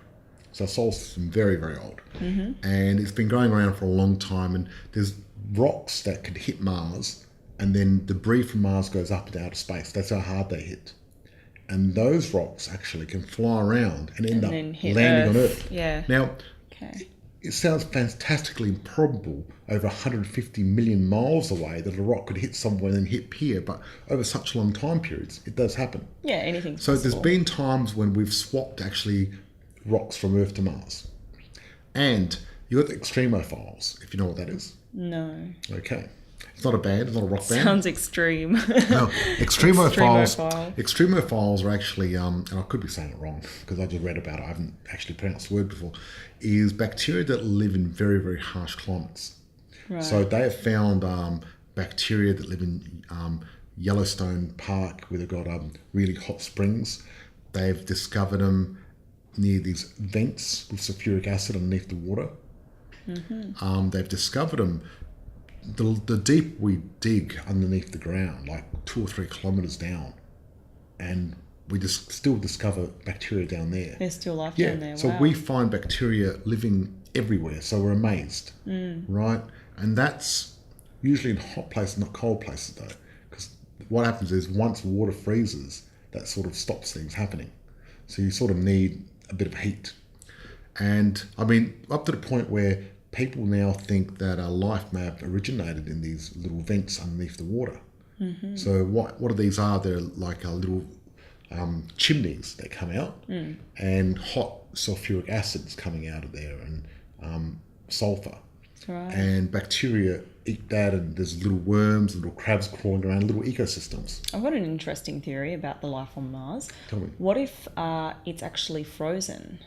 So our solar system is very, very old. And it's been going around for a long time, and there's rocks that could hit Mars, and then debris from Mars goes up into outer space. That's how hard they hit. And those rocks actually can fly around and end up landing on Earth. Yeah. Now, it sounds fantastically improbable over 150 million miles away that a rock could hit somewhere and then hit here, but over such long time periods, it does happen. Yeah, anything. So there's been times when we've swapped actually rocks from Earth to Mars. And you've got the extremophiles, if you know what that is. No. Okay. It's not a band, it's not a rock band. Sounds extreme. No, extremophiles are actually, and I could be saying it wrong because I just read about it, I haven't actually pronounced the word before, is bacteria that live in very, very harsh climates. Right. So they have found bacteria that live in Yellowstone Park, where they've got really hot springs. They've discovered them near these vents with sulfuric acid underneath the water. They've discovered them. The deep we dig underneath the ground, like 2 or 3 kilometres down, and we just still discover bacteria down there. There's still life down there. So wow. we find bacteria living everywhere. So we're amazed, right? And that's usually in hot places, not cold places, though, because what happens is once water freezes, that sort of stops things happening. So you sort of need a bit of heat. And I mean, up to the point where people now think that life may have originated in these little vents underneath the water. So what are these are? They're like little chimneys that come out, and hot sulfuric acids coming out of there, and sulfur. Right. And bacteria eat that, and there's little worms, little crabs crawling around, little ecosystems. I've got an interesting theory about the life on Mars. Tell me. What if it's actually frozen?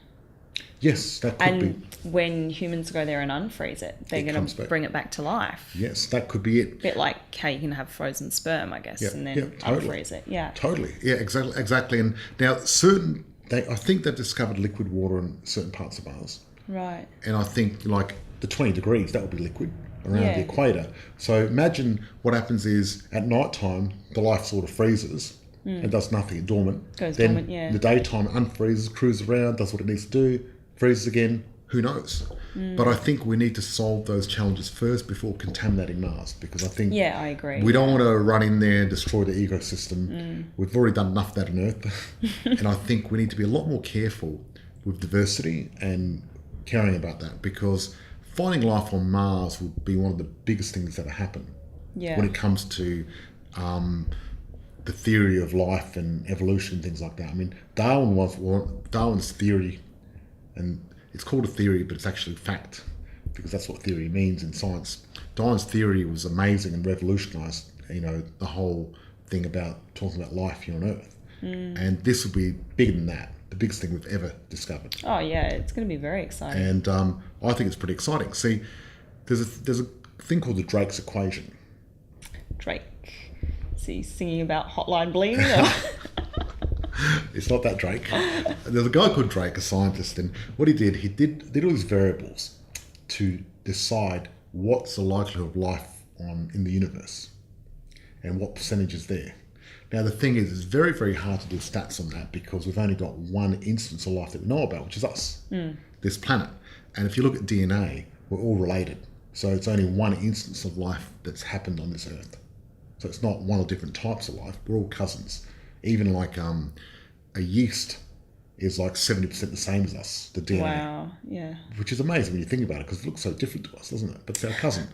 Yes, that could be. And when humans go there and unfreeze it, they're going to bring it back to life. Yes, that could be it. A bit like how you can have frozen sperm, I guess, and then totally. unfreeze it. Yeah. Totally. Yeah, exactly. And now I think they've discovered liquid water in certain parts of Mars. Right. And I think like the 20 degrees, that would be liquid around the equator. So imagine what happens is at night time, the life sort of freezes. It does nothing, it's dormant. Goes then dormant, yeah. In the daytime, it unfreezes, cruises around, does what it needs to do, freezes again, who knows? But I think we need to solve those challenges first before contaminating Mars, because I think I agree. we don't want to run in there and destroy the ecosystem. We've already done enough of that on Earth. And I think we need to be a lot more careful with diversity and caring about that, because finding life on Mars would be one of the biggest things that happen when it comes to the theory of life and evolution, things like that. I mean, Darwin's theory, and it's called a theory, but it's actually fact, because that's what theory means in science. Darwin's theory was amazing and revolutionised, the whole thing about talking about life here on Earth. And this would be bigger than that, the biggest thing we've ever discovered. Oh yeah, it's going to be very exciting. And I think it's pretty exciting. See, there's a thing called the Drake's equation. Drake. Is he singing about Hotline Bling? Or? It's not that Drake. There's a guy called Drake, a scientist, and what he did all these variables to decide what's the likelihood of life in the universe and what percentage is there. Now, the thing is, it's very, very hard to do stats on that, because we've only got one instance of life that we know about, which is us, this planet. And if you look at DNA, we're all related. So it's only one instance of life that's happened on this Earth. So it's not one or different types of life. We're all cousins. Even like a yeast is like 70% the same as us, the DNA. Wow, yeah. Which is amazing when you think about it, because it looks so different to us, doesn't it? But it's our cousin,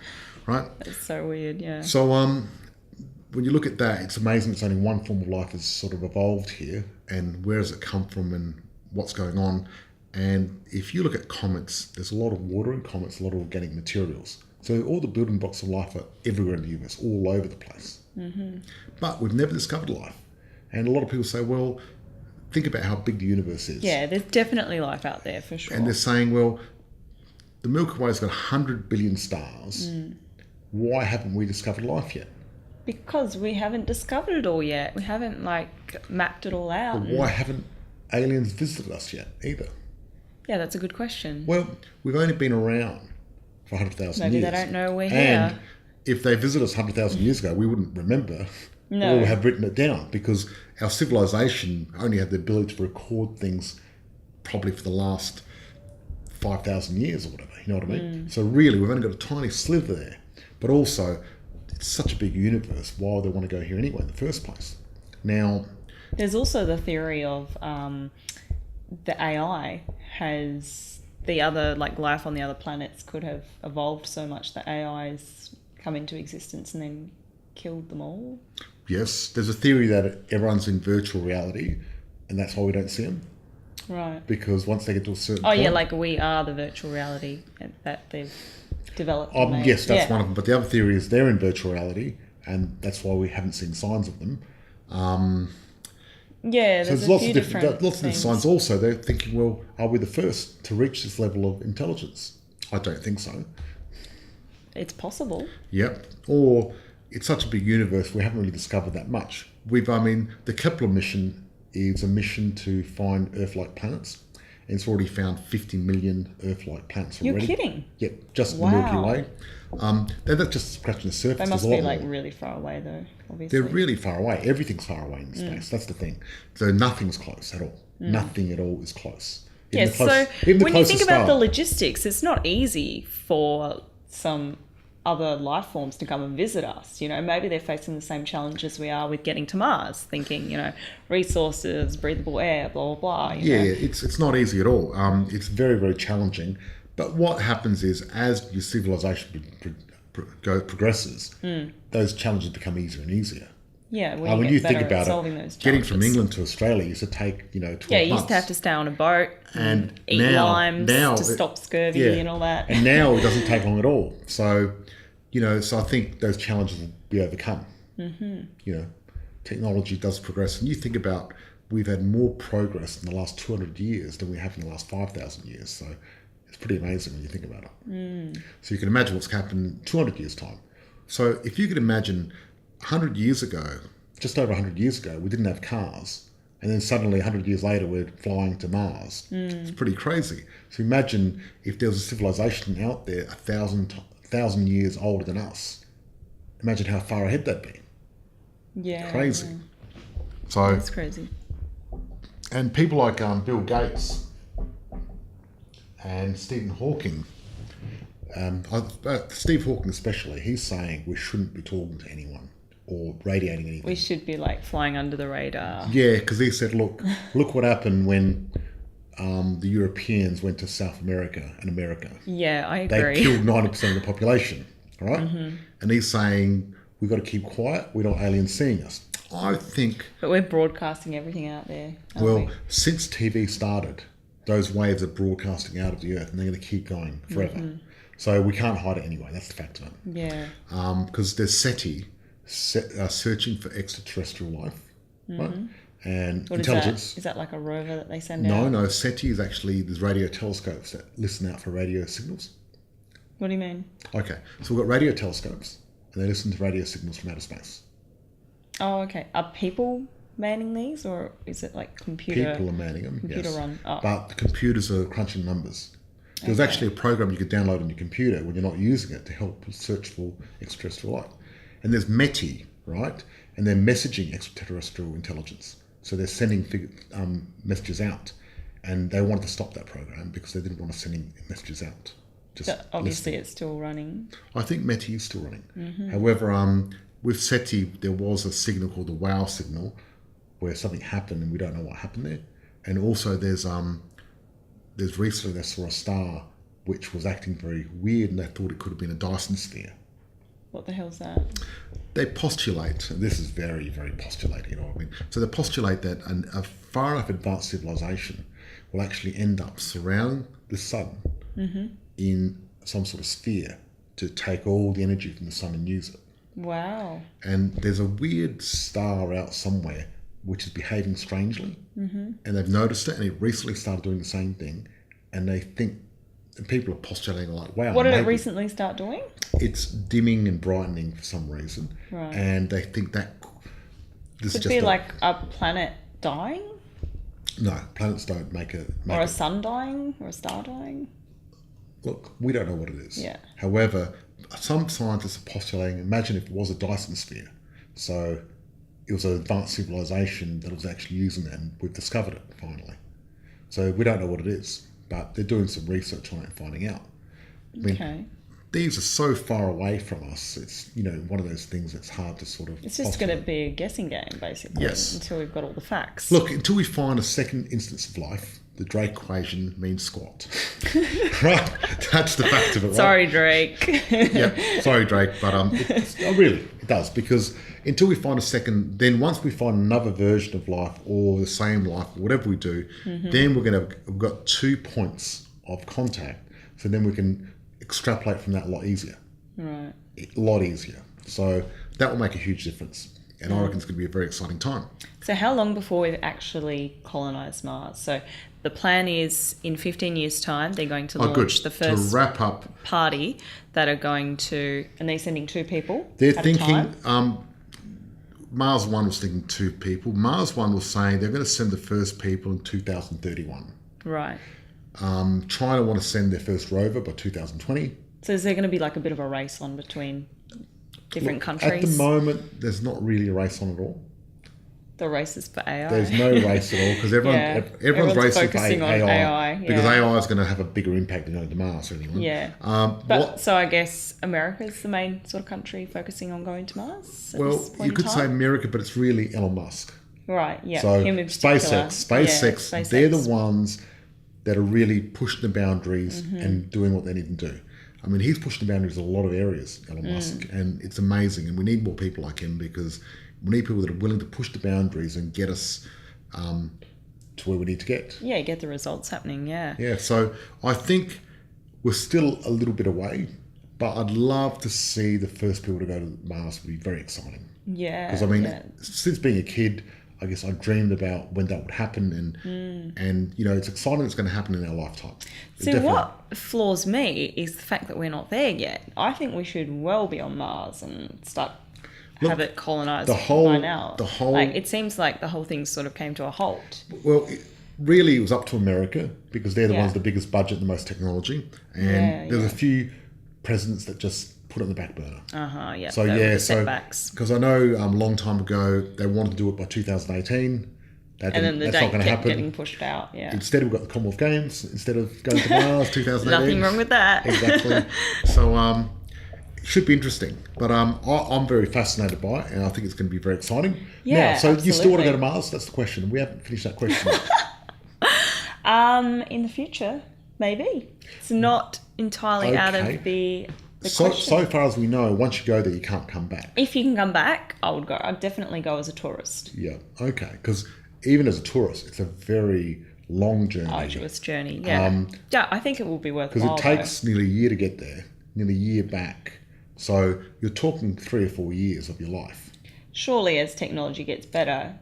right? It's so weird, yeah. So when you look at that, it's amazing it's only one form of life has sort of evolved here, and where does it come from and what's going on. And if you look at comets, there's a lot of water in comets, a lot of organic materials. So all the building blocks of life are everywhere in the universe, all over the place. But we've never discovered life. And a lot of people say, well, think about how big the universe is. Yeah, there's definitely life out there for sure. And they're saying, well, the Milky Way's got 100 billion stars. Why haven't we discovered life yet? Because we haven't discovered it all yet. We haven't mapped it all out. But why haven't aliens visited us yet either? Yeah, that's a good question. Well, we've only been around for 100,000 years. Maybe they don't know we're and here. If they visited us 100,000 years ago, we wouldn't remember No. or have written it down, because our civilization only had the ability to record things probably for the last 5,000 years or whatever, you know what I mean? So really, we've only got a tiny sliver there. But also, it's such a big universe, why would they want to go here anyway in the first place? Now, there's also the theory of the AI has the other, life on the other planets could have evolved so much that AIs come into existence and then killed them all. yes, there's a theory that everyone's in virtual reality, and that's why we don't see them. Right. Because once they get to a certain Oh, point... yeah, we are the virtual reality that they've developed. and made. Yes, that's one of them. But the other theory is they're in virtual reality, and that's why we haven't seen signs of them. Yeah, So there's lots a of few different things. signs also. They're thinking, well, are we the first to reach this level of intelligence? I don't think so. It's possible. Yep. Or it's such a big universe, we haven't really discovered that much. The Kepler mission is a mission to find Earth-like planets. And it's already found 50 million Earth-like planets already. You're kidding? Yep, just Wow. the Milky Way. They're just scratching the surface. They must There's a be lot like more. really far away though, obviously. They're really far away. Everything's far away in space. That's the thing. So nothing's close at all. Nothing at all is close. Even Yes, the close- so even the when you think closest about the star. logistics, it's not easy for some other life forms to come and visit us. You know, maybe they're facing the same challenges we are with getting to Mars, thinking, you know, resources, breathable air, blah, blah, blah. You know? It's not easy at all. It's very, very challenging. But what happens is, as your civilization progresses, those challenges become easier and easier. Yeah, When get you better think at about solving it, those getting from challenges. England to Australia used to take 12 Yeah, you months. used to have to stay on a boat And eat now- limes now to it- stop scurvy Yeah. and all that. And now it doesn't take long at all. So, so I think those challenges will be overcome. Technology does progress. And you think about, we've had more progress in the last 200 years than we have in the last 5,000 years. So it's pretty amazing when you think about it. So you can imagine what's happened in 200 years' time. So if you could imagine 100 years ago, just over 100 years ago, we didn't have cars. And then suddenly 100 years later, we're flying to Mars. It's pretty crazy. So imagine if there was a civilization out there 1,000 years older than us. Imagine how far ahead they'd be. Yeah. Crazy. Yeah. So, That's crazy. and people like Bill Gates and Stephen Hawking, Steve Hawking especially, he's saying we shouldn't be talking to anyone or radiating anything. We should be like flying under the radar. Yeah, because he said, look what happened when the Europeans went to South America and America. Yeah, I They agree. killed 90% of the population, right? And he's saying, we've got to keep quiet, we're not aliens seeing us. I think, But we're broadcasting everything out there. Aren't we? since TV started, those waves are broadcasting out of the Earth and they're going to keep going forever. So we can't hide it anyway, that's the fact of it. Yeah. Because there's SETI, searching for extraterrestrial life, right? And What intelligence. is that like a rover that they send out? No, SETI is actually, there's radio telescopes that listen out for radio signals. What do you mean? Okay, so we've got radio telescopes and they listen to radio signals from outer space. Oh, okay. Are people manning these, or is it like computer? People are manning them, computer yes. run. Oh. But the computers are crunching numbers. There's Okay. actually a program you could download on your computer when you're not using it to help search for extraterrestrial life. And there's METI, right? And they're messaging extraterrestrial intelligence. So they're sending messages out. And they wanted to stop that program because they didn't want to send any messages out. Just So obviously, listening. it's still running. I think METI is still running. However, with SETI, there was a signal called the WOW signal where something happened and we don't know what happened there. And also there's recently they saw a star which was acting very weird and they thought it could have been a Dyson sphere. What the hell's that? They postulate, and this is very, very postulating, you know what I mean? So they postulate that a far enough advanced civilization will actually end up surrounding the sun in some sort of sphere to take all the energy from the sun and use it. Wow. And there's a weird star out somewhere which is behaving strangely, and they've noticed it, and it recently started doing the same thing, and they think, and people are postulating like, wow. What did it maybe recently start doing? it's dimming and brightening for some reason, Right. and they think that this Could is be just like a planet dying, no, planets don't make it. or a sun dying, or a star dying. Look, we don't know what it is. Yeah. However, some scientists are postulating, imagine if it was a Dyson sphere. So it was an advanced civilization that was actually using that, and we've discovered it finally. So we don't know what it is, but they're doing some research on it and finding out. I mean, Okay. these are so far away from us. It's, one of those things that's hard to sort of It's just going to be a guessing game, basically, Yes. until we've got all the facts. Look, until we find a second instance of life, the Drake equation means squat. Right? That's the fact of it, right? Sorry, Drake. Yeah, sorry, Drake, but really, it does, because until we find a second, then once we find another version of life or the same life, or whatever we do, then we've got 2 points of contact, so then we can extrapolate from that a lot easier. Right. A lot easier. So that will make a huge difference. And I reckon it's going to be a very exciting time. So how long before we've actually colonised Mars? So the plan is in 15 years' time, they're going to launch the first to wrap up party that are going to, and they're sending 2 people. They're at thinking, a time. Mars One was thinking 2 people. Mars One was saying they're going to send the first people in 2031. Right. China want to send their first rover by 2020. So is there going to be like a bit of a race on between different countries? At the moment, there's not really a race on at all. The race is for AI. There's no race at all because everyone's racing for AI because AI is going to have a bigger impact than going to Mars or anyone. Yeah. So I guess America is the main sort of country focusing on going to Mars. Well, you could say America, but it's really Elon Musk. Right. Yeah. So him in particular. SpaceX, they're the ones that are really pushing the boundaries and doing what they need to do. I mean, he's pushing the boundaries in a lot of areas, Elon Musk, and it's amazing. And we need more people like him because we need people that are willing to push the boundaries and get us to where we need to get. Yeah, get the results happening, yeah. Yeah, so I think we're still a little bit away, but I'd love to see the first people to go to Mars. Would be very exciting. Yeah. Because, I mean, since being a kid, I guess I dreamed about when that would happen and you know, it's exciting it's going to happen in our lifetime. See, what floors me is the fact that we're not there yet. I think we should well be on Mars and have it colonised by now. It seems like the whole thing sort of came to a halt. Well, really it was up to America because they're the ones with the biggest budget and the most technology. And there's a few presidents that just put it on the back burner. Because I know a long time ago they wanted to do it by 2018. And then the date kept getting pushed out. Yeah. Instead, we've got the Commonwealth Games. Instead of going to Mars, 2018. Nothing wrong with that. Exactly. So it should be interesting. But I'm very fascinated by it, and I think it's going to be very exciting. Yeah. Now, so you still want to go to Mars? That's the question. We haven't finished that question. In the future, maybe. It's not entirely out of the so far as we know, once you go there, you can't come back. If you can come back, I would go. I'd definitely go as a tourist. Yeah, okay. Because even as a tourist, it's a very long journey. Arduous journey, yeah. I think it will be worthwhile. Because it takes nearly a year to get there, nearly a year back. So you're talking 3 or 4 years of your life. Surely as technology gets better,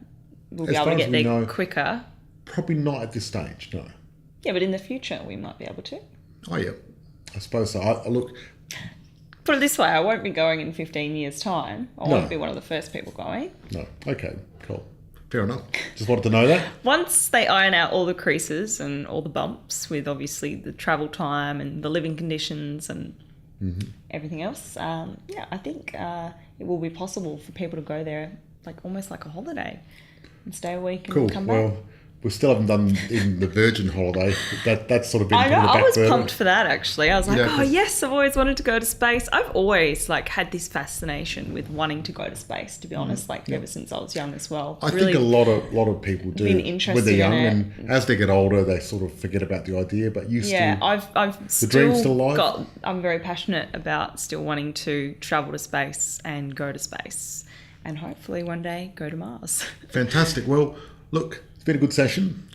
we'll be able to get there quicker. Probably not at this stage, no. Yeah, but in the future, we might be able to. Oh, yeah. I suppose so. Look... Put it this way, I won't be going in 15 years' time. I won't be one of the first people going. No. Okay, cool. Fair enough. Just wanted to know that. Once they iron out all the creases and all the bumps with obviously the travel time and the living conditions and everything else, I think it will be possible for people to go there almost like a holiday and stay a week and come back. We still haven't done even the Virgin holiday. That's sort of been I know. I was burner. pumped for that actually. I was like, yes, I've always wanted to go to space. I've always had this fascination with wanting to go to space. To be honest, ever since I was young as well. I think a lot of people do when they're young, and as they get older, they sort of forget about the idea. But you still, the dream's still alive. I'm very passionate about still wanting to travel to space and go to space, and hopefully one day go to Mars. Fantastic. Well, look. It's been a good session.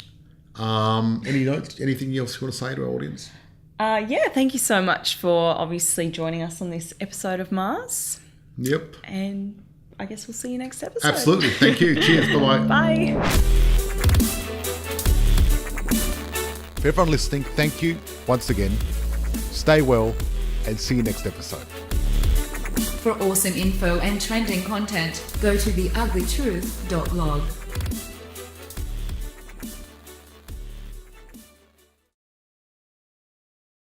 Any notes? Anything else you want to say to our audience? Thank you so much for obviously joining us on this episode of Mars. Yep. And I guess we'll see you next episode. Absolutely. Thank you. Cheers. Bye-bye. Bye. For everyone listening, thank you once again. Stay well and see you next episode. For awesome info and trending content, go to theuglytruth.log.